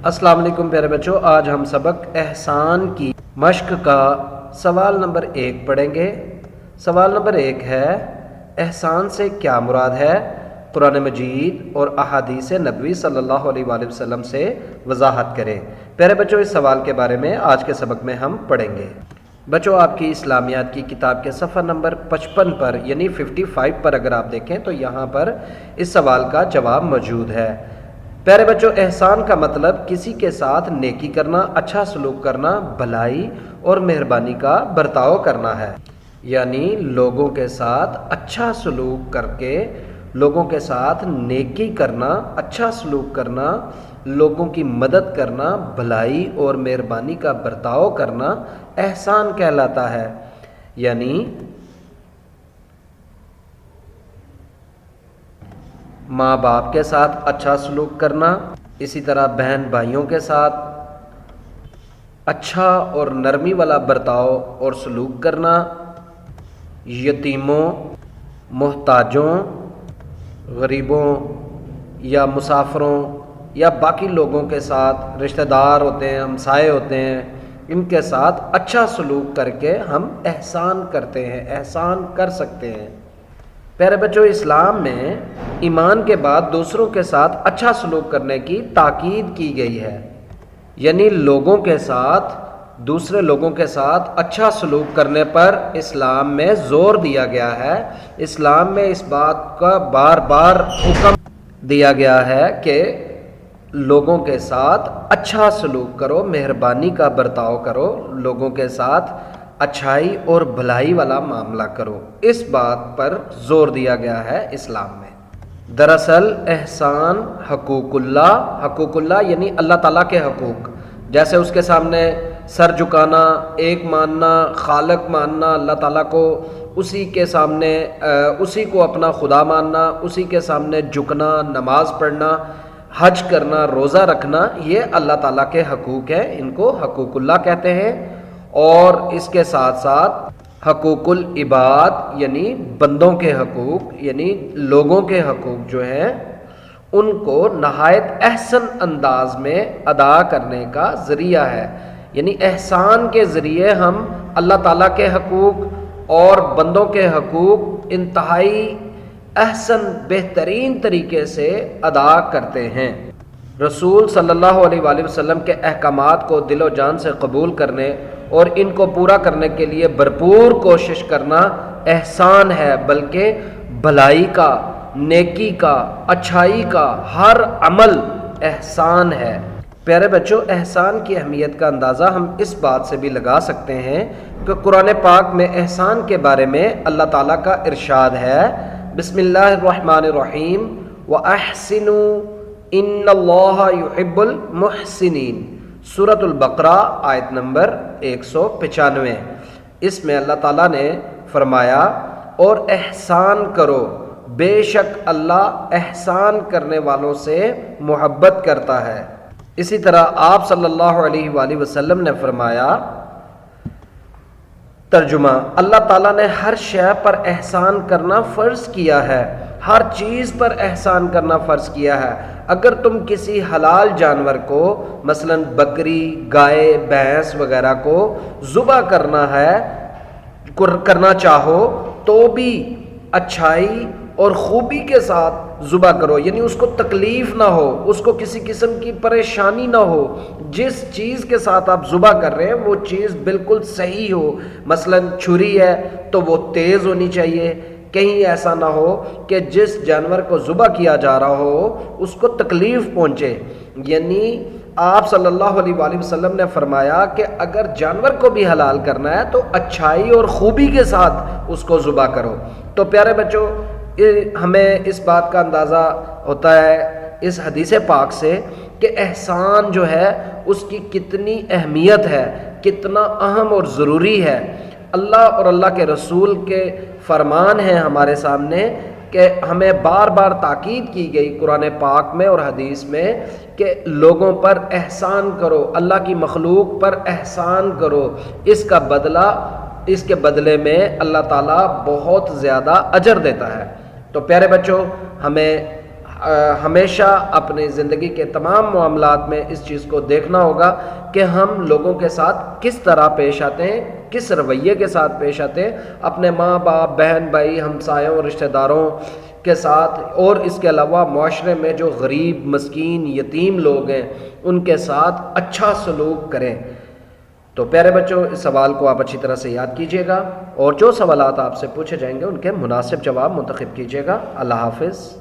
السلام علیکم پیارے بچوں، آج ہم سبق احسان کی مشق کا سوال نمبر 1 پڑھیں گے۔ سوال نمبر 1 ہے، احسان سے کیا مراد ہے؟ قرآن مجید اور احادیث نبوی صلی اللہ علیہ وآلہ وسلم سے وضاحت کریں۔ پیارے بچوں، اس سوال کے بارے میں آج کے سبق میں ہم پڑھیں گے۔ بچوں، آپ کی اسلامیات کی کتاب کے صفحہ نمبر 55 پر یعنی 55 پر اگر آپ دیکھیں تو یہاں پر اس سوال کا جواب موجود ہے۔ پیارے بچوں، احسان کا مطلب کسی کے ساتھ نیکی کرنا، اچھا سلوک کرنا، بھلائی اور مہربانی کا برتاؤ کرنا ہے۔ یعنی لوگوں کے ساتھ اچھا سلوک کر کے، لوگوں کے ساتھ نیکی کرنا، اچھا سلوک کرنا، لوگوں کی مدد کرنا، بھلائی اور مہربانی کا برتاؤ کرنا احسان کہلاتا ہے۔ یعنی ماں باپ کے ساتھ اچھا سلوک کرنا، اسی طرح بہن بھائیوں کے ساتھ اچھا اور نرمی والا برتاؤ اور سلوک کرنا، یتیموں، محتاجوں، غریبوں یا مسافروں یا باقی لوگوں کے ساتھ، رشتہ دار ہوتے ہیں، ہمسائے ہوتے ہیں، ان کے ساتھ اچھا سلوک کر کے ہم احسان کرتے ہیں، احسان کر سکتے ہیں۔ پیارے بچوں، اسلام میں ایمان کے بعد دوسروں کے ساتھ اچھا سلوک کرنے کی تاکید کی گئی ہے۔ یعنی لوگوں کے ساتھ، دوسرے لوگوں کے ساتھ اچھا سلوک کرنے پر اسلام میں زور دیا گیا ہے۔ اسلام میں اس بات کا بار بار حکم دیا گیا ہے کہ لوگوں کے ساتھ اچھا سلوک کرو، مہربانی کا برتاؤ کرو، لوگوں کے ساتھ اچھائی اور بھلائی والا معاملہ کرو۔ اس بات پر زور دیا گیا ہے اسلام میں۔ دراصل احسان حقوق اللہ یعنی اللہ تعالیٰ کے حقوق، جیسے اس کے سامنے سر جھکانا، ایک ماننا، خالق ماننا اللہ تعالیٰ کو، اسی کے سامنے اسی کو اپنا خدا ماننا، اسی کے سامنے جھکنا، نماز پڑھنا، حج کرنا، روزہ رکھنا، یہ اللہ تعالیٰ کے حقوق ہیں، ان کو حقوق اللہ کہتے ہیں۔ اور اس کے ساتھ ساتھ حقوق العباد یعنی بندوں کے حقوق، یعنی لوگوں کے حقوق جو ہیں ان کو نہایت احسن انداز میں ادا کرنے کا ذریعہ ہے۔ یعنی احسان کے ذریعے ہم اللہ تعالیٰ کے حقوق اور بندوں کے حقوق انتہائی احسن بہترین طریقے سے ادا کرتے ہیں۔ رسول صلی اللہ علیہ وآلہ وسلم کے احکامات کو دل و جان سے قبول کرنے اور ان کو پورا کرنے کے لیے بھرپور کوشش کرنا احسان ہے، بلکہ بھلائی کا، نیکی کا، اچھائی کا ہر عمل احسان ہے۔ پیارے بچوں، احسان کی اہمیت کا اندازہ ہم اس بات سے بھی لگا سکتے ہیں کہ قرآن پاک میں احسان کے بارے میں اللہ تعالیٰ کا ارشاد ہے، بسم اللہ الرحمن الرحیم، وَأَحْسِنُوا إِنَّ اللَّهَ يُحِبُّ الْمُحْسِنِينَ، سورۃ البقرہ آیت نمبر 195۔ اس میں اللہ تعالیٰ نے فرمایا، اور احسان کرو، بے شک اللہ احسان کرنے والوں سے محبت کرتا ہے۔ اسی طرح آپ صلی اللہ علیہ وآلہ وسلم نے فرمایا، ترجمہ، اللہ تعالیٰ نے ہر شے پر احسان کرنا فرض کیا ہے، ہر چیز پر احسان کرنا فرض کیا ہے۔ اگر تم کسی حلال جانور کو، مثلا بکری، گائے، بھینس وغیرہ کو ذبح کرنا چاہو تو بھی اچھائی اور خوبی کے ساتھ ذبح کرو، یعنی اس کو تکلیف نہ ہو، اس کو کسی قسم کی پریشانی نہ ہو۔ جس چیز کے ساتھ آپ ذبح کر رہے ہیں وہ چیز بالکل صحیح ہو، مثلا چھری ہے تو وہ تیز ہونی چاہیے، کہیں ایسا نہ ہو کہ جس جانور کو ذبح کیا جا رہا ہو اس کو تکلیف پہنچے۔ یعنی آپ صلی اللہ علیہ وآلہ وسلم نے فرمایا کہ اگر جانور کو بھی حلال کرنا ہے تو اچھائی اور خوبی کے ساتھ اس کو ذبح کرو۔ تو پیارے بچوں، ہمیں اس بات کا اندازہ ہوتا ہے اس حدیث پاک سے کہ احسان جو ہے اس کی کتنی اہمیت ہے، کتنا اہم اور ضروری ہے۔ اللہ اور اللہ کے رسول کے فرمان ہیں ہمارے سامنے کہ ہمیں بار بار تاکید کی گئی قرآن پاک میں اور حدیث میں کہ لوگوں پر احسان کرو، اللہ کی مخلوق پر احسان کرو، اس کے بدلے میں اللہ تعالیٰ بہت زیادہ اجر دیتا ہے۔ تو پیارے بچوں، ہمیں ہمیشہ اپنی زندگی کے تمام معاملات میں اس چیز کو دیکھنا ہوگا کہ ہم لوگوں کے ساتھ کس طرح پیش آتے ہیں، کس رویے کے ساتھ پیش آتے ہیں، اپنے ماں باپ، بہن بھائی، ہمسایوں، رشتہ داروں کے ساتھ، اور اس کے علاوہ معاشرے میں جو غریب، مسکین، یتیم لوگ ہیں ان کے ساتھ اچھا سلوک کریں۔ تو پیارے بچوں، اس سوال کو آپ اچھی طرح سے یاد کیجیے گا، اور جو سوالات آپ سے پوچھے جائیں گے ان کے مناسب جواب منتخب کیجیے گا۔ اللہ حافظ۔